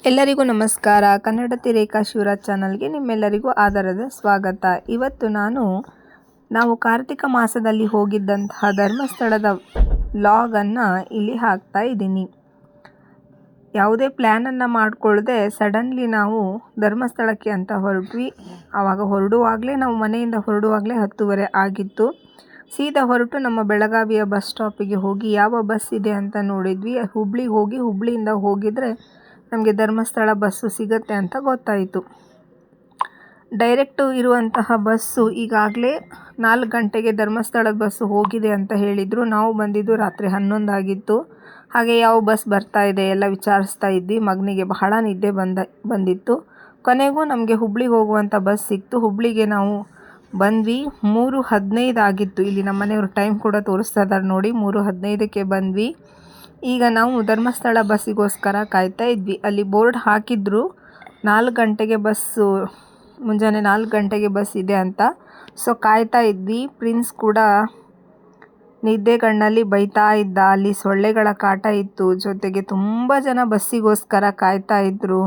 ಎಲ್ಲರಿಗೂ ನಮಸ್ಕಾರ. ಕನ್ನಡತಿ ರೇಖಾ ಶಿವರಾಜ್ ಚಾನಲ್ಗೆ ನಿಮ್ಮೆಲ್ಲರಿಗೂ ಆದರದ ಸ್ವಾಗತ. ಇವತ್ತು ನಾವು ಕಾರ್ತಿಕ ಮಾಸದಲ್ಲಿ ಹೋಗಿದ್ದಂತಹ ಧರ್ಮಸ್ಥಳದ ವ್ಲಾಗನ್ನು ಇಲ್ಲಿ ಹಾಕ್ತಾ ಇದ್ದೀನಿ. ಯಾವುದೇ ಪ್ಲ್ಯಾನನ್ನು ಮಾಡಿಕೊಳ್ಳದೆ ಸಡನ್ಲಿ ನಾವು ಧರ್ಮಸ್ಥಳಕ್ಕೆ ಅಂತ ಹೊರಟ್ವಿ. ಆವಾಗ ನಾವು ಮನೆಯಿಂದ ಹೊರಡುವಾಗಲೇ 10:30 ಆಗಿತ್ತು. ಸೀದಾ ಹೊರಟು ನಮ್ಮ ಬೆಳಗಾವಿಯ ಬಸ್ ಸ್ಟಾಪಿಗೆ ಹೋಗಿ ಯಾವ ಬಸ್ ಇದೆ ಅಂತ ನೋಡಿದ್ವಿ. ಹುಬ್ಳಿಯಿಂದ ಹೋಗಿದರೆ ನಮಗೆ ಧರ್ಮಸ್ಥಳ ಬಸ್ಸು ಸಿಗುತ್ತೆ ಅಂತ ಗೊತ್ತಾಯಿತು. ಡೈರೆಕ್ಟು ಇರುವಂತಹ ಬಸ್ಸು ಈಗಾಗಲೇ 4 ಗಂಟೆಗೆ ಧರ್ಮಸ್ಥಳದ ಬಸ್ಸು ಹೋಗಿದೆ ಅಂತ ಹೇಳಿದರು. ನಾವು ಬಂದಿದ್ದು ರಾತ್ರಿ 11 ಆಗಿತ್ತು. ಹಾಗೆ ಯಾವ ಬಸ್ ಬರ್ತಾ ಇದೆ ಎಲ್ಲ ವಿಚಾರಿಸ್ತಾ ಇದ್ವಿ. ಮಗನಿಗೆ ಬಹಳ ನಿದ್ದೆ ಬಂದಿತ್ತು. ಕೊನೆಗೂ ನಮಗೆ ಹುಬ್ಳಿಗೆ ಹೋಗುವಂಥ ಬಸ್ ಸಿಕ್ತು. ಹುಬ್ಳಿಗೆ ನಾವು ಬಂದ್ವಿ. 3:15 ಆಗಿತ್ತು. ಇಲ್ಲಿ ನಮ್ಮ ಮನೆಯವರು ಟೈಮ್ ಕೂಡ ತೋರಿಸ್ತಾ ಇದ್ದಾರೆ ನೋಡಿ. 3:15ಕ್ಕೆ ಬಂದ್ವಿ. ಈಗ ನಾವು ಧರ್ಮಸ್ಥಳ ಬಸ್ಸಿಗೋಸ್ಕರ ಕಾಯ್ತಾ ಇದ್ವಿ. ಅಲ್ಲಿ ಬೋರ್ಡ್ ಹಾಕಿದ್ರು 4 ಗಂಟೆಗೆ ಬಸ್ಸು, ಮುಂಜಾನೆ 4 ಗಂಟೆಗೆ ಬಸ್ ಇದೆ ಅಂತ. ಸೊ ಕಾಯ್ತಾ ಇದ್ವಿ. ಪ್ರಿನ್ಸ್ ಕೂಡ ನಿದ್ದೆಗಣ್ಣಲ್ಲಿ ಬೈತಾ ಇದ್ದ. ಅಲ್ಲಿ ಸೊಳ್ಳೆಗಳ ಕಾಟ ಇತ್ತು. ಜೊತೆಗೆ ತುಂಬ ಜನ ಬಸ್ಸಿಗೋಸ್ಕರ ಕಾಯ್ತಾ ಇದ್ದರು.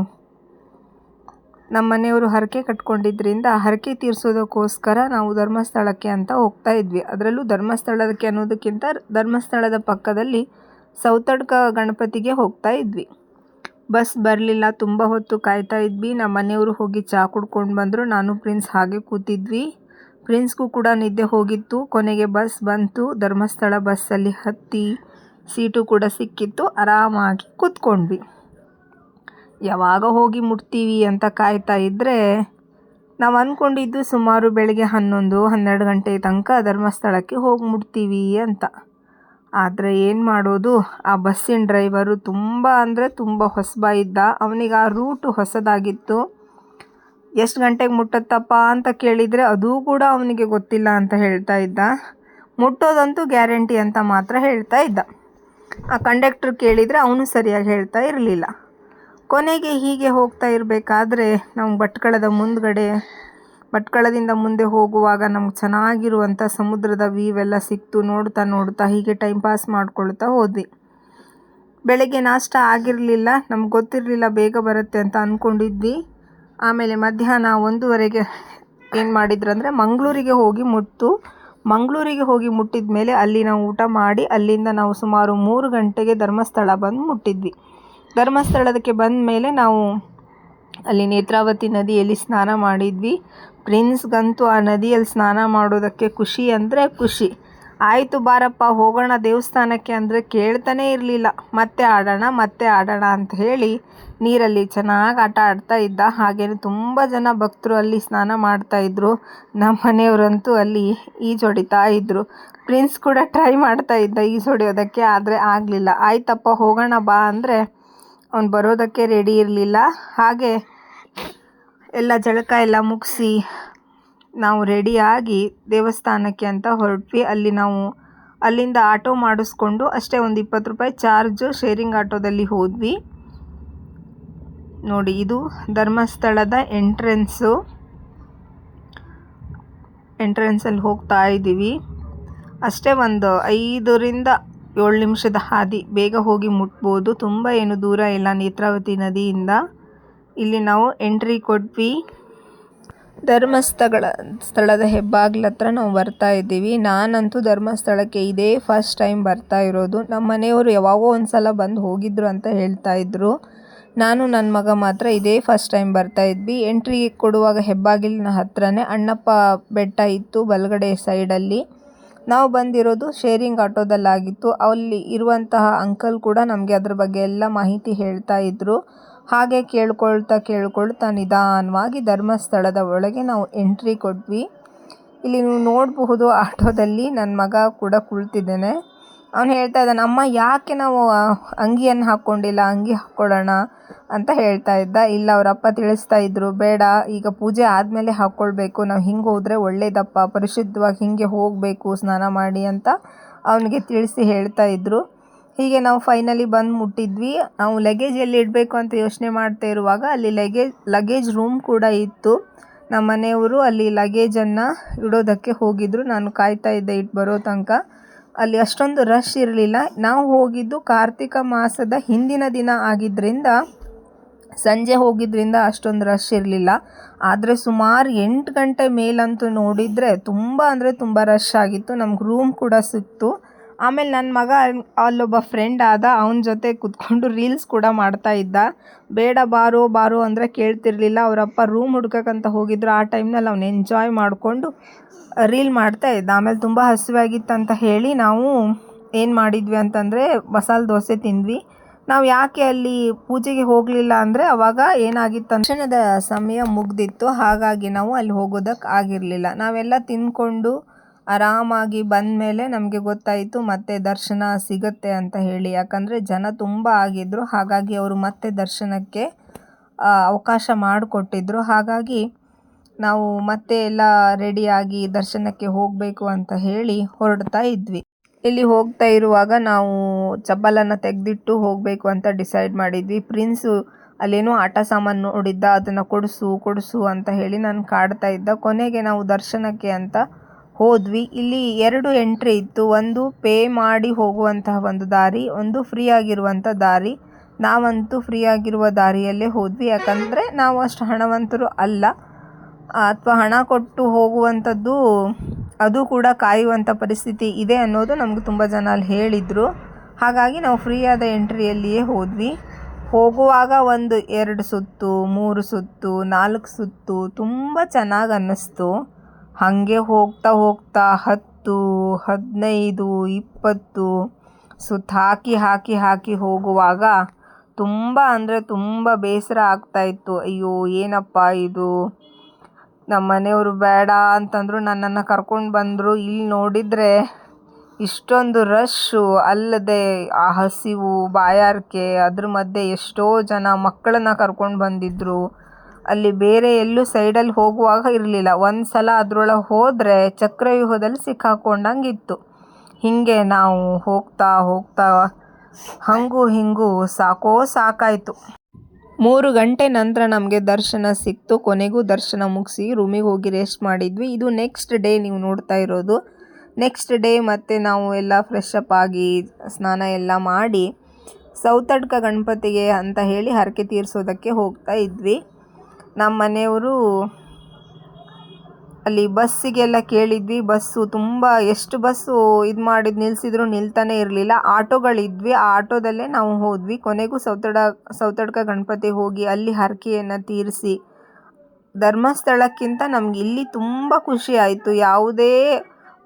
ನಮ್ಮ ಮನೆಯವರು ಹರಕೆ ಕಟ್ಕೊಂಡಿದ್ದರಿಂದ ಹರಕೆ ತೀರಿಸೋದಕ್ಕೋಸ್ಕರ ನಾವು ಧರ್ಮಸ್ಥಳಕ್ಕೆ ಅಂತ ಹೋಗ್ತಾ ಇದ್ವಿ. ಅದರಲ್ಲೂ ಧರ್ಮಸ್ಥಳಕ್ಕೆ ಅನ್ನೋದಕ್ಕಿಂತ ಧರ್ಮಸ್ಥಳದ ಪಕ್ಕದಲ್ಲಿ ಸೌತಡ್ಕ ಗಣಪತಿಗೆ ಹೋಗ್ತಾ ಇದ್ವಿ. ಬಸ್ ಬರಲಿಲ್ಲ. ತುಂಬ ಹೊತ್ತು ಕಾಯ್ತಾ ಇದ್ವಿ. ನಮ್ಮ ಮನೆಯವರು ಹೋಗಿ ಚಹಾ ಕುಡ್ಕೊಂಡು ಬಂದರು. ನಾನು ಪ್ರಿನ್ಸ್ ಹಾಗೆ ಕೂತಿದ್ವಿ. ಪ್ರಿನ್ಸ್ಗೂ ಕೂಡ ನಿದ್ದೆ ಹೋಗಿತ್ತು. ಕೊನೆಗೆ ಬಸ್ ಬಂತು. ಧರ್ಮಸ್ಥಳ ಬಸ್ಸಲ್ಲಿ ಹತ್ತಿ ಸೀಟು ಕೂಡ ಸಿಕ್ಕಿತ್ತು. ಆರಾಮಾಗಿ ಕೂತ್ಕೊಂಡ್ವಿ. ಯಾವಾಗ ಹೋಗಿ ಮುಟ್ತೀವಿ ಅಂತ ಕಾಯ್ತಾ ಇದ್ದರೆ ನಾವು ಅಂದ್ಕೊಂಡಿದ್ದು ಸುಮಾರು ಬೆಳಗ್ಗೆ 11-12 ಗಂಟೆ ತನಕ ಧರ್ಮಸ್ಥಳಕ್ಕೆ ಹೋಗಿ ಮುಟ್ತೀವಿ ಅಂತ. ಆದರೆ ಏನು ಮಾಡೋದು, ಆ ಬಸ್ಸಿನ ಡ್ರೈವರು ತುಂಬ ಅಂದರೆ ತುಂಬ ಹೊಸಬ ಇದ್ದ. ಅವನಿಗೆ ಆ ರೂಟು ಹೊಸದಾಗಿತ್ತು. ಎಷ್ಟು ಗಂಟೆಗೆ ಮುಟ್ಟತ್ತಪ್ಪ ಅಂತ ಕೇಳಿದರೆ ಅದೂ ಕೂಡ ಅವನಿಗೆ ಗೊತ್ತಿಲ್ಲ ಅಂತ ಹೇಳ್ತಾ ಇದ್ದ. ಮುಟ್ಟೋದಂತೂ ಗ್ಯಾರಂಟಿ ಅಂತ ಮಾತ್ರ ಹೇಳ್ತಾ ಇದ್ದ. ಆ ಕಂಡಕ್ಟ್ರ್ ಕೇಳಿದರೆ ಅವನು ಸರಿಯಾಗಿ ಹೇಳ್ತಾ ಇರಲಿಲ್ಲ. ಕೊನೆಗೆ ಹೀಗೆ ಹೋಗ್ತಾ ಇರಬೇಕಾದ್ರೆ ನಾವು ಭಟ್ಕಳದಿಂದ ಮುಂದೆ ಹೋಗುವಾಗ ನಮ್ಗೆ ಚೆನ್ನಾಗಿರುವಂಥ ಸಮುದ್ರದ ವ್ಯೂವೆಲ್ಲ ಸಿಕ್ತು. ನೋಡ್ತಾ ಹೀಗೆ ಟೈಮ್ ಪಾಸ್ ಮಾಡ್ಕೊಳ್ತಾ ಹೋದ್ವಿ. ಬೆಳಗ್ಗೆ ನಾಷ್ಟ ಆಗಿರಲಿಲ್ಲ. ನಮ್ಗೆ ಗೊತ್ತಿರಲಿಲ್ಲ ಬೇಗ ಬರುತ್ತೆ ಅಂತ ಅಂದ್ಕೊಂಡಿದ್ವಿ. ಆಮೇಲೆ ಮಧ್ಯಾಹ್ನ 1:15ಗೆ ಏನು ಮಾಡಿದ್ರಂದರೆ ಮಂಗಳೂರಿಗೆ ಹೋಗಿ ಮುಟ್ಟಿದ ಮೇಲೆ ಅಲ್ಲಿ ನಾವು ಊಟ ಮಾಡಿ ಅಲ್ಲಿಂದ ನಾವು ಸುಮಾರು 3 ಗಂಟೆಗೆ ಧರ್ಮಸ್ಥಳ ಬಂದು ಮುಟ್ಟಿದ್ವಿ. ಧರ್ಮಸ್ಥಳಕ್ಕೆ ಬಂದ ಮೇಲೆ ನಾವು ಅಲ್ಲಿ ನೇತ್ರಾವತಿ ನದಿಯಲ್ಲಿ ಸ್ನಾನ ಮಾಡಿದ್ವಿ. ಪ್ರಿನ್ಸ್ಗಂತೂ ಆ ನದಿಯಲ್ಲಿ ಸ್ನಾನ ಮಾಡೋದಕ್ಕೆ ಖುಷಿ ಅಂದರೆ ಖುಷಿ. ಆಯಿತು ಬಾರಪ್ಪ ಹೋಗೋಣ ದೇವಸ್ಥಾನಕ್ಕೆ ಅಂದರೆ ಕೇಳ್ತಾನೇ ಇರಲಿಲ್ಲ. ಮತ್ತೆ ಆಡೋಣ ಅಂತ ಹೇಳಿ ನೀರಲ್ಲಿ ಚೆನ್ನಾಗಿ ಆಟ ಆಡ್ತಾ ಇದ್ದ. ಹಾಗೆಯೇ ತುಂಬ ಜನ ಭಕ್ತರು ಅಲ್ಲಿ ಸ್ನಾನ ಮಾಡ್ತಾಯಿದ್ರು. ನಮ್ಮ ಮನೆಯವರಂತೂ ಅಲ್ಲಿ ಈಜೊಡಿತಾ ಇದ್ದರು. ಪ್ರಿನ್ಸ್ ಕೂಡ ಟ್ರೈ ಮಾಡ್ತಾ ಇದ್ದ ಈಜೊಡೆಯೋದಕ್ಕೆ, ಆದರೆ ಆಗಲಿಲ್ಲ. ಆಯ್ತಪ್ಪ ಹೋಗೋಣ ಬಾ ಅಂದರೆ ಅವನು ಬರೋದಕ್ಕೆ ರೆಡಿ ಇರಲಿಲ್ಲ. ಹಾಗೆ ಎಲ್ಲ ಜಳಕ ಎಲ್ಲ ಮುಗಿಸಿ ನಾವು ರೆಡಿಯಾಗಿ ದೇವಸ್ಥಾನಕ್ಕೆ ಅಂತ ಹೊರಟ್ವಿ. ಅಲ್ಲಿಂದ ಆಟೋ ಮಾಡಿಸ್ಕೊಂಡು ಅಷ್ಟೇ ಒಂದು 20 ರೂಪಾಯಿ ಚಾರ್ಜು ಶೇರಿಂಗ್ ಆಟೋದಲ್ಲಿ ಹೋದ್ವಿ. ನೋಡಿ, ಇದು ಧರ್ಮಸ್ಥಳದ ಎಂಟ್ರೆನ್ಸಲ್ಲಿ ಹೋಗ್ತಾ ಇದ್ದೀವಿ. ಅಷ್ಟೇ ಒಂದು 5-7 ನಿಮಿಷದ ಹಾದಿ. ಬೇಗ ಹೋಗಿ ಮುಟ್ಬೋದು. ತುಂಬ ಏನು ದೂರ ಇಲ್ಲ ನೇತ್ರಾವತಿ ನದಿಯಿಂದ. ಇಲ್ಲಿ ನಾವು ಎಂಟ್ರಿ ಕೊಟ್ವಿ. ಸ್ಥಳದ ಹೆಬ್ಬಾಗ್ಲ ಹತ್ರ ನಾವು ಬರ್ತಾ ಇದ್ದೀವಿ. ನಾನಂತೂ ಧರ್ಮಸ್ಥಳಕ್ಕೆ ಇದೇ ಫಸ್ಟ್ ಟೈಮ್ ಬರ್ತಾ ಇರೋದು. ನಮ್ಮ ಮನೆಯವರು ಯಾವಾಗೋ ಒಂದು ಸಲ ಬಂದು ಹೋಗಿದ್ರು ಅಂತ ಹೇಳ್ತಾ ಇದ್ರು. ನಾನು ನನ್ನ ಮಗ ಮಾತ್ರ ಇದೇ ಫಸ್ಟ್ ಟೈಮ್ ಬರ್ತಾ ಇದ್ವಿ. ಎಂಟ್ರಿ ಕೊಡುವಾಗ ಹೆಬ್ಬಾಗಿಲಿನ ಹತ್ರನೇ ಅಣ್ಣಪ್ಪ ಬೆಟ್ಟ ಇತ್ತು ಬಲಗಡೆ ಸೈಡಲ್ಲಿ. ನಾವು ಬಂದಿರೋದು ಶೇರಿಂಗ್ ಆಟೋದಲ್ಲಾಗಿತ್ತು. ಅಲ್ಲಿ ಇರುವಂತಹ ಅಂಕಲ್ ಕೂಡ ನಮಗೆ ಅದ್ರ ಬಗ್ಗೆ ಎಲ್ಲ ಮಾಹಿತಿ ಹೇಳ್ತಾ ಇದ್ದರು. ಹಾಗೆ ಕೇಳ್ಕೊಳ್ತಾ ನಿಧಾನವಾಗಿ ಧರ್ಮಸ್ಥಳದ ಒಳಗೆ ನಾವು ಎಂಟ್ರಿ ಕೊಟ್ವಿ. ಇಲ್ಲಿ ನೀವು ನೋಡಬಹುದು ಆಟೋದಲ್ಲಿ ನನ್ನ ಮಗ ಕೂಡ ಕುಳಿತಿದ್ದಾನೆ. ಅವನು ಹೇಳ್ತಾ ಇದ್ದಾನೆ, ಅಮ್ಮ ಯಾಕೆ ನಾವು ಅಂಗಿಯನ್ನು ಹಾಕ್ಕೊಂಡಿಲ್ಲ, ಅಂಗಿ ಹಾಕ್ಕೊಳ್ಳೋಣ ಅಂತ ಹೇಳ್ತಾ ಇದ್ದ. ಇಲ್ಲ, ಅವರಪ್ಪ ತಿಳಿಸ್ತಾ ಇದ್ದರು, ಬೇಡ ಈಗ ಪೂಜೆ ಆದಮೇಲೆ ಹಾಕ್ಕೊಳ್ಬೇಕು, ನಾವು ಹಿಂಗೆ ಹೋದರೆ ಒಳ್ಳೇದಪ್ಪ, ಪರಿಶುದ್ಧವಾಗಿ ಹಿಂಗೆ ಹೋಗಬೇಕು ಸ್ನಾನ ಮಾಡಿ ಅಂತ ಅವನಿಗೆ ತಿಳಿಸಿ ಹೇಳ್ತಾ ಇದ್ದರು. ಹೀಗೆ ನಾವು ಫೈನಲಿ ಬಂದು ಮುಟ್ಟಿದ್ವಿ. ನಾವು ಲಗೇಜ್ ಎಲ್ಲಿ ಇಡಬೇಕು ಅಂತ ಯೋಚನೆ ಮಾಡ್ತಾ ಇರುವಾಗ ಅಲ್ಲಿ ಲಗೇಜ್ ರೂಮ್ ಕೂಡ ಇತ್ತು. ನಮ್ಮ ಮನೆಯವರು ಅಲ್ಲಿ ಲಗೇಜನ್ನು ಇಡೋದಕ್ಕೆ ಹೋಗಿದ್ದರು. ನಾನು ಕಾಯ್ತಾ ಇದ್ದೆ ಇಟ್ಟು ಬರೋ ತನಕ. ಅಲ್ಲಿ ಅಷ್ಟೊಂದು ರಶ್ ಇರಲಿಲ್ಲ. ನಾವು ಹೋಗಿದ್ದು ಕಾರ್ತಿಕ ಮಾಸದ ಹಿಂದಿನ ದಿನ ಆಗಿದ್ದರಿಂದ ಸಂಜೆ ಹೋಗಿದ್ದರಿಂದ ಅಷ್ಟೊಂದು ರಶ್ ಇರಲಿಲ್ಲ. ಆದರೆ ಸುಮಾರು 8 ಗಂಟೆ ಮೇಲಂತೂ ನೋಡಿದರೆ ತುಂಬ ಅಂದರೆ ತುಂಬ ರಶ್ ಆಗಿತ್ತು. ನಮ್ಗೆ ರೂಮ್ ಕೂಡ ಸಿಕ್ತು. ಆಮೇಲೆ ನನ್ನ ಮಗ ಅಲ್ಲೊಬ್ಬ ಫ್ರೆಂಡ್ ಆದ, ಅವನ ಜೊತೆ ಕೂತ್ಕೊಂಡು ರೀಲ್ಸ್ ಕೂಡ ಮಾಡ್ತಾ ಇದ್ದ. ಬೇಡ ಬಾರೋ ಬಾರೋ ಅಂದರೆ ಕೇಳ್ತಿರ್ಲಿಲ್ಲ. ಅವರಪ್ಪ ರೂಮ್ ಹುಡ್ಕಕ್ಕಂತ ಹೋಗಿದ್ರು. ಆ ಟೈಮ್ನಲ್ಲಿ ಅವ್ನು ಎಂಜಾಯ್ ಮಾಡಿಕೊಂಡು ರೀಲ್ ಮಾಡ್ತಾ ಇದ್ದ. ಆಮೇಲೆ ತುಂಬ ಹಸಿವಾಗಿತ್ತಂತ ಹೇಳಿ ನಾವು ಏನು ಮಾಡಿದ್ವಿ ಅಂತಂದರೆ ಮಸಾಲೆ ದೋಸೆ ತಿಂದ್ವಿ. ನಾವು ಯಾಕೆ ಅಲ್ಲಿ ಪೂಜೆಗೆ ಹೋಗಲಿಲ್ಲ ಅಂದರೆ ಅವಾಗ ಏನಾಗಿತ್ತು, ದರ್ಶನದ ಸಮಯ ಮುಗ್ದಿತ್ತು. ಹಾಗಾಗಿ ನಾವು ಅಲ್ಲಿ ಹೋಗೋದಕ್ಕೆ ಆಗಿರಲಿಲ್ಲ. ನಾವೆಲ್ಲ ತಿಂದ್ಕೊಂಡು ಆರಾಮಾಗಿ ಬಂದ ಮೇಲೆ ನಮಗೆ ಗೊತ್ತಾಯಿತು ಮತ್ತೆ ದರ್ಶನ ಸಿಗುತ್ತೆ ಅಂತ ಹೇಳಿ. ಯಾಕಂದರೆ ಜನ ತುಂಬ ಆಗಿದ್ದರು. ಹಾಗಾಗಿ ಅವರು ಮತ್ತೆ ದರ್ಶನಕ್ಕೆ ಅವಕಾಶ ಮಾಡಿಕೊಟ್ಟಿದ್ರು. ಹಾಗಾಗಿ ನಾವು ಮತ್ತೆ ಎಲ್ಲ ರೆಡಿಯಾಗಿ ದರ್ಶನಕ್ಕೆ ಹೋಗಬೇಕು ಅಂತ ಹೇಳಿ ಹೊರಡ್ತಾ ಇದ್ವಿ. ಇಲ್ಲಿ ಹೋಗ್ತಾ ಇರುವಾಗ ನಾವು ಚಪ್ಪಲನ್ನು ತೆಗೆದಿಟ್ಟು ಹೋಗಬೇಕು ಅಂತ ಡಿಸೈಡ್ ಮಾಡಿದ್ವಿ. ಪ್ರಿನ್ಸು ಅಲ್ಲೇನೋ ಆಟ ಸಾಮಾನು ನೋಡಿದ್ದ, ಅದನ್ನು ಕೊಡಿಸು ಅಂತ ಹೇಳಿ ನಾನು ಕಾಡ್ತಾ ಇದ್ದ. ಕೊನೆಗೆ ನಾವು ದರ್ಶನಕ್ಕೆ ಅಂತ ಹೋದ್ವಿ. ಇಲ್ಲಿ 2 ಎಂಟ್ರಿ ಇತ್ತು. ಒಂದು ಪೇ ಮಾಡಿ ಹೋಗುವಂತಹ ಒಂದು ದಾರಿ, ಒಂದು ಫ್ರೀ ಆಗಿರುವಂಥ ದಾರಿ. ನಾವಂತೂ ಫ್ರೀ ಆಗಿರುವ ದಾರಿಯಲ್ಲೇ ಹೋದ್ವಿ. ಯಾಕಂದರೆ ನಾವು ಅಷ್ಟು ಹಣವಂತರು ಅಲ್ಲ, ಅಥವಾ ಹಣ ಕೊಟ್ಟು ಹೋಗುವಂಥದ್ದು ಅದು ಕೂಡ ಕಾಯುವಂಥ ಪರಿಸ್ಥಿತಿ ಇದೆ ಅನ್ನೋದು ನಮಗೆ ತುಂಬ ಜನ ಅಲ್ಲಿ ಹೇಳಿದರು. ಹಾಗಾಗಿ ನಾವು ಫ್ರೀಯಾದ ಎಂಟ್ರಿಯಲ್ಲಿಯೇ ಹೋದ್ವಿ. ಹೋಗುವಾಗ ಒಂದು 2 ಸುತ್ತು, 3 ಸುತ್ತು, 4 ಸುತ್ತು ತುಂಬ ಚೆನ್ನಾಗಿ ಅನ್ನಿಸ್ತು. ಹಾಗೆ ಹೋಗ್ತಾ 10, 15, 20 ಸುತ್ತು ಹಾಕಿ ಹೋಗುವಾಗ ತುಂಬ ಅಂದರೆ ತುಂಬ ಬೇಸರ ಆಗ್ತಾಯಿತ್ತು. ಅಯ್ಯೋ ಏನಪ್ಪ ಇದು, ನಮ್ಮ ಮನೆಯವರು ಬೇಡ ಅಂತಂದರು, ನನ್ನನ್ನು ಕರ್ಕೊಂಡು ಬಂದರು. ಇಲ್ಲಿ ನೋಡಿದರೆ ಇಷ್ಟೊಂದು ರಶ್ಶು ಅಲ್ಲದೆ ಆ ಹಸಿವು, ಬಾಯಾರಿಕೆ, ಅದ್ರ ಮಧ್ಯೆ ಎಷ್ಟೋ ಜನ ಮಕ್ಕಳನ್ನು ಕರ್ಕೊಂಡು ಬಂದಿದ್ದರು. ಅಲ್ಲಿ ಬೇರೆ ಎಲ್ಲೂ ಸೈಡಲ್ಲಿ ಹೋಗುವಾಗ ಇರಲಿಲ್ಲ. ಒಂದು ಸಲ ಅದರೊಳಗೆ ಹೋದರೆ ಚಕ್ರವ್ಯೂಹದಲ್ಲಿ ಸಿಕ್ಕಾಕೊಂಡಂಗಿತ್ತು. ಹೀಗೆ ನಾವು ಹೋಗ್ತಾ ಹಂಗೂ ಹಿಂಗೂ ಸಾಕಾಯಿತು. 3 ಗಂಟೆ ನಂತರ ನಮಗೆ ದರ್ಶನ ಸಿಕ್ತು. ಕೊನೆಗೂ ದರ್ಶನ ಮುಗಿಸಿ ರೂಮಿಗೆ ಹೋಗಿ ರೆಸ್ಟ್ ಮಾಡಿದ್ವಿ. ಇದು ನೆಕ್ಸ್ಟ್ ಡೇ ನೀವು ನೋಡ್ತಾ ಇರೋದು. ನೆಕ್ಸ್ಟ್ ಡೇ ಮತ್ತೆ ನಾವು ಎಲ್ಲ ಫ್ರೆಶ್ ಅಪ್ ಆಗಿ ಸ್ನಾನ ಎಲ್ಲ ಮಾಡಿ ಸೌತಡ್ಕ ಗಣಪತಿಗೆ ಅಂತ ಹೇಳಿ ಹರಕೆ ತೀರಿಸೋದಕ್ಕೆ ಹೋಗ್ತಾ ಇದ್ವಿ. ನಮ್ಮ ಮನೆಯವರು ಅಲ್ಲಿ ಬಸ್ಸಿಗೆಲ್ಲ ಕೇಳಿದ್ವಿ. ಬಸ್ಸು ತುಂಬ ಎಷ್ಟು ಬಸ್ಸು ನಿಲ್ಲಿಸಿದ್ರು ನಿಲ್ತಾನೆ ಇರಲಿಲ್ಲ. ಆಟೋಗಳಿದ್ವಿ, ಆ ಆಟೋದಲ್ಲೇ ನಾವು ಹೋದ್ವಿ. ಕೊನೆಗೂ ಸೌತಡ್ಕ ಗಣಪತಿ ಹೋಗಿ ಅಲ್ಲಿ ಹರಕೆಯನ್ನು ತೀರಿಸಿ ಧರ್ಮಸ್ಥಳಕ್ಕಿಂತ ನಮ್ಗೆ ಇಲ್ಲಿ ತುಂಬ ಖುಷಿ ಆಯಿತು. ಯಾವುದೇ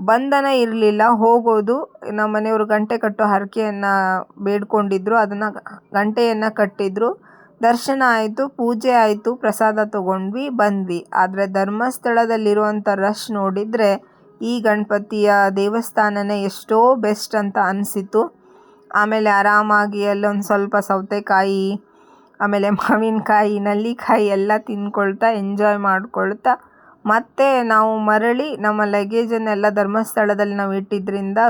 ಬಂಧನ ಇರಲಿಲ್ಲ ಹೋಗೋದು. ನಮ್ಮ ಮನೆಯವರು ಗಂಟೆ ಕಟ್ಟೋ ಹರಕೆಯನ್ನು ಬೇಡ್ಕೊಂಡಿದ್ರು, ಅದನ್ನು ಗಂಟೆಯನ್ನು ಕಟ್ಟಿದ್ರು. ದರ್ಶನ ಆಯಿತು, ಪೂಜೆ ಆಯಿತು, ಪ್ರಸಾದ ತೊಗೊಂಡ್ವಿ, ಬಂದ್ವಿ. ಆದರೆ ಧರ್ಮಸ್ಥಳದಲ್ಲಿರುವಂಥ ರಶ್ ನೋಡಿದರೆ ಈ ಗಣಪತಿಯ ದೇವಸ್ಥಾನನೇ ಎಷ್ಟೋ ಬೆಸ್ಟ್ ಅಂತ ಅನಿಸಿತು. ಆಮೇಲೆ ಆರಾಮಾಗಿ ಅಲ್ಲೊಂದು ಸ್ವಲ್ಪ ಸೌತೆಕಾಯಿ, ಆಮೇಲೆ ಮಾವಿನಕಾಯಿ, ನಲ್ಲಿಕಾಯಿ ಎಲ್ಲ ತಿಂದ್ಕೊಳ್ತಾ ಎಂಜಾಯ್ ಮಾಡ್ಕೊಳ್ತಾ ಮತ್ತೆ ನಾವು ಮರಳಿ ನಮ್ಮ ಲಗೇಜನ್ನೆಲ್ಲ ಧರ್ಮಸ್ಥಳದಲ್ಲಿ ನಾವು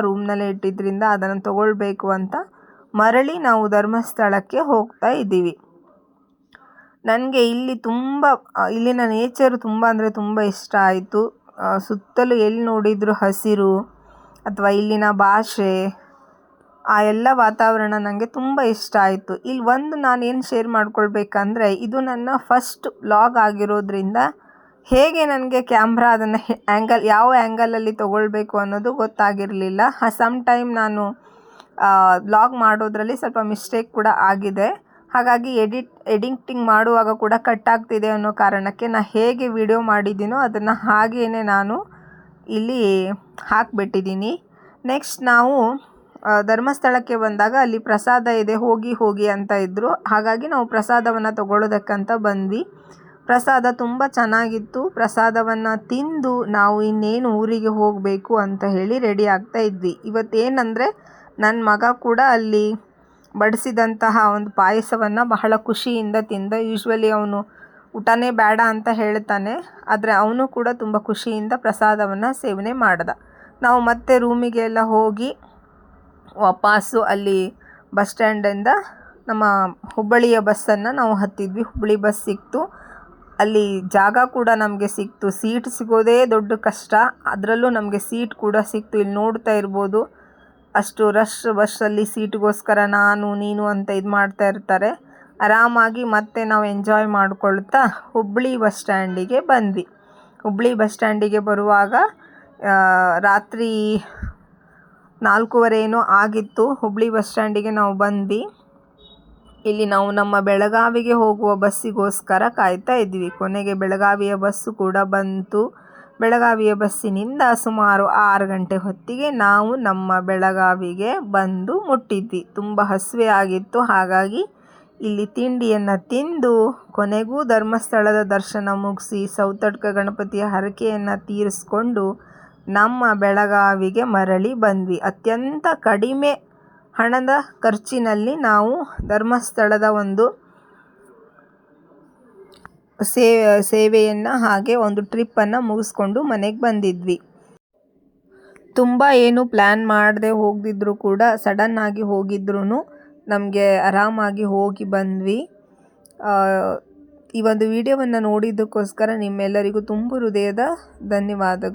ರೂಮ್ನಲ್ಲೇ ಇಟ್ಟಿದ್ದರಿಂದ ಅದನ್ನು ತಗೊಳ್ಬೇಕು ಅಂತ ಮರಳಿ ನಾವು ಧರ್ಮಸ್ಥಳಕ್ಕೆ ಹೋಗ್ತಾ ಇದ್ದೀವಿ. ನನಗೆ ಇಲ್ಲಿನ ನೇಚರು ತುಂಬ ಅಂದರೆ ತುಂಬ ಇಷ್ಟ ಆಯಿತು. ಸುತ್ತಲೂ ಎಲ್ಲಿ ನೋಡಿದರೂ ಹಸಿರು, ಅಥವಾ ಇಲ್ಲಿನ ಭಾಷೆ, ಆ ಎಲ್ಲ ವಾತಾವರಣ ನನಗೆ ತುಂಬ ಇಷ್ಟ ಆಯಿತು. ಇಲ್ಲಿ ನಾನೇನು ಶೇರ್ ಮಾಡ್ಕೊಳ್ಬೇಕಂದ್ರೆ, ಇದು ನನ್ನ ಫಸ್ಟ್ ವ್ಲಾಗ್ ಆಗಿರೋದ್ರಿಂದ ಹೇಗೆ ನನಗೆ ಕ್ಯಾಮ್ರಾ ಅದನ್ನು ಯಾವ ಆ್ಯಂಗಲಲ್ಲಿ ತೊಗೊಳ್ಬೇಕು ಅನ್ನೋದು ಗೊತ್ತಾಗಿರಲಿಲ್ಲ. ಸಮ್ ಟೈಮ್ ನಾನು ವ್ಲಾಗ್ ಮಾಡೋದ್ರಲ್ಲಿ ಸ್ವಲ್ಪ ಮಿಸ್ಟೇಕ್ ಕೂಡ ಆಗಿದೆ. ಹಾಗಾಗಿ ಎಡಿಟಿಂಗ್ ಮಾಡುವಾಗ ಕೂಡ ಕಟ್ ಆಗ್ತಿದೆ ಅನ್ನೋ ಕಾರಣಕ್ಕೆ ನಾನು ಹೇಗೆ ವಿಡಿಯೋ ಮಾಡಿದ್ದೀನೋ ಅದನ್ನು ಹಾಗೇ ನಾನು ಇಲ್ಲಿ ಹಾಕಿಬಿಟ್ಟಿದ್ದೀನಿ. ನೆಕ್ಸ್ಟ್ ನಾವು ಧರ್ಮಸ್ಥಳಕ್ಕೆ ಬಂದಾಗ ಅಲ್ಲಿ ಪ್ರಸಾದ ಇದೆ, ಹೋಗಿ ಅಂತ ಇದ್ದರು. ಹಾಗಾಗಿ ನಾವು ಪ್ರಸಾದವನ್ನು ತಗೊಳ್ಳೋದಕ್ಕಂತ ಬಂದ್ವಿ. ಪ್ರಸಾದ ತುಂಬ ಚೆನ್ನಾಗಿತ್ತು. ಪ್ರಸಾದವನ್ನು ತಿಂದು ನಾವು ಇನ್ನೇನು ಊರಿಗೆ ಹೋಗಬೇಕು ಅಂತ ಹೇಳಿ ರೆಡಿ ಆಗ್ತಾ ಇದ್ವಿ. ಇವತ್ತೇನೆಂದರೆ ನನ್ನ ಮಗ ಕೂಡ ಅಲ್ಲಿ ಬಡಿಸಿದಂತಹ ಒಂದು ಪಾಯಸವನ್ನು ಬಹಳ ಖುಷಿಯಿಂದ ತಿಂದ. ಯೂಶ್ವಲಿ ಅವನು ಊಟನೇ ಬೇಡ ಅಂತ ಹೇಳ್ತಾನೆ, ಆದರೆ ಅವನು ಕೂಡ ತುಂಬ ಖುಷಿಯಿಂದ ಪ್ರಸಾದವನ್ನು ಸೇವನೆ ಮಾಡ್ದ. ನಾವು ಮತ್ತೆ ರೂಮಿಗೆಲ್ಲ ಹೋಗಿ ವಾಪಸ್ಸು ಅಲ್ಲಿ ಬಸ್ ಸ್ಟ್ಯಾಂಡಿಂದ ನಮ್ಮ ಹುಬ್ಬಳ್ಳಿಯ ಬಸ್ಸನ್ನು ನಾವು ಹತ್ತಿದ್ವಿ. ಹುಬ್ಬಳ್ಳಿ ಬಸ್ ಸಿಕ್ತು. ಅಲ್ಲಿ ಜಾಗ ಕೂಡ ನಮಗೆ ಸಿಕ್ತು. ಸೀಟ್ ಸಿಗೋದೇ ದೊಡ್ಡ ಕಷ್ಟ, ಅದರಲ್ಲೂ ನಮಗೆ ಸೀಟ್ ಕೂಡ ಸಿಕ್ತು. ಇಲ್ಲಿ ನೋಡ್ತಾ ಇರ್ಬೋದು, ಅಷ್ಟು ರಶ್ ಬಸ್ಸಲ್ಲಿ ಸೀಟ್ಗೋಸ್ಕರ ನೀನು ಅಂತ ಮಾಡ್ತಾ ಇರ್ತಾರೆ. ಆರಾಮಾಗಿ ಮತ್ತೆ ನಾವು ಎಂಜಾಯ್ ಮಾಡ್ಕೊಳ್ತಾ ಹುಬ್ಬಳ್ಳಿ ಬಸ್ ಸ್ಟ್ಯಾಂಡಿಗೆ ಬಂದ್ವಿ. ಹುಬ್ಬಳ್ಳಿ ಬಸ್ ಸ್ಟ್ಯಾಂಡಿಗೆ ಬರುವಾಗ ರಾತ್ರಿ 4:15 ಏನೋ ಆಗಿತ್ತು. ಹುಬ್ಬಳ್ಳಿ ಬಸ್ ಸ್ಟ್ಯಾಂಡಿಗೆ ನಾವು ಬಂದ್ವಿ. ಇಲ್ಲಿ ನಾವು ನಮ್ಮ ಬೆಳಗಾವಿಗೆ ಹೋಗುವ ಬಸ್ಸಿಗೋಸ್ಕರ ಕಾಯ್ತಾ ಇದ್ವಿ. ಕೊನೆಗೆ ಬೆಳಗಾವಿಯ ಬಸ್ಸು ಕೂಡ ಬಂತು. ಬೆಳಗಾವಿಯ ಬಸ್ಸಿನಿಂದ ಸುಮಾರು 6 ಗಂಟೆ ಹೊತ್ತಿಗೆ ನಾವು ನಮ್ಮ ಬೆಳಗಾವಿಗೆ ಬಂದು ಮುಟ್ಟಿದ್ವಿ. ತುಂಬ ಹಸಿವೆ ಆಗಿತ್ತು. ಹಾಗಾಗಿ ಇಲ್ಲಿ ತಿಂಡಿಯನ್ನು ತಿಂದು ಕೊನೆಗೂ ಧರ್ಮಸ್ಥಳದ ದರ್ಶನ ಮುಗಿಸಿ ಸೌತಡ್ಕ ಗಣಪತಿಯ ಹರಕೆಯನ್ನು ತೀರಿಸ್ಕೊಂಡು ನಮ್ಮ ಬೆಳಗಾವಿಗೆ ಮರಳಿ ಬಂದ್ವಿ. ಅತ್ಯಂತ ಕಡಿಮೆ ಹಣದ ಖರ್ಚಿನಲ್ಲಿ ನಾವು ಧರ್ಮಸ್ಥಳದ ಒಂದು ಸೇವೆಯನ್ನು ಹಾಗೆ ಒಂದು ಟ್ರಿಪ್ಪನ್ನು ಮುಗಿಸ್ಕೊಂಡು ಮನೆಗೆ ಬಂದಿದ್ವಿ. ತುಂಬ ಏನು ಪ್ಲ್ಯಾನ್ ಮಾಡದೆ ಹೋಗದಿದ್ರೂ ಕೂಡ ಸಡನ್ನಾಗಿ ಹೋಗಿದ್ರೂ ನಮಗೆ ಆರಾಮಾಗಿ ಹೋಗಿ ಬಂದ್ವಿ. ಈ ಒಂದು ವಿಡಿಯೋವನ್ನು ನೋಡಿದ್ದಕ್ಕೋಸ್ಕರ ನಿಮ್ಮೆಲ್ಲರಿಗೂ ತುಂಬ ಹೃದಯದ ಧನ್ಯವಾದಗಳು.